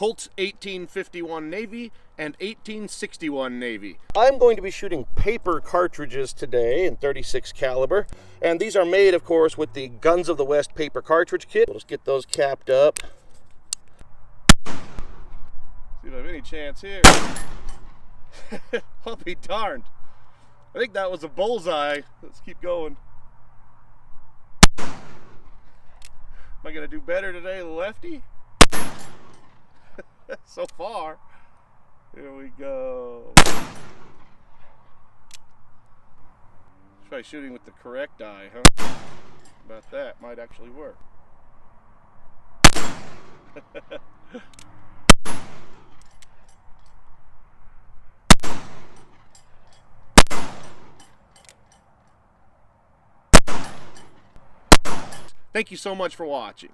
Colt 1851 Navy and 1861 Navy. I'm going to be shooting paper cartridges today in 36 caliber, and these are made, of course, with the Guns of the West paper cartridge kit. We'll just get those capped up. See if I have any chance here. I'll be darned. I think that was a bullseye. Let's keep going. Am I gonna do better today, lefty? So far. Here we go. Try shooting with the correct eye, huh? About that might actually work. Thank you so much for watching.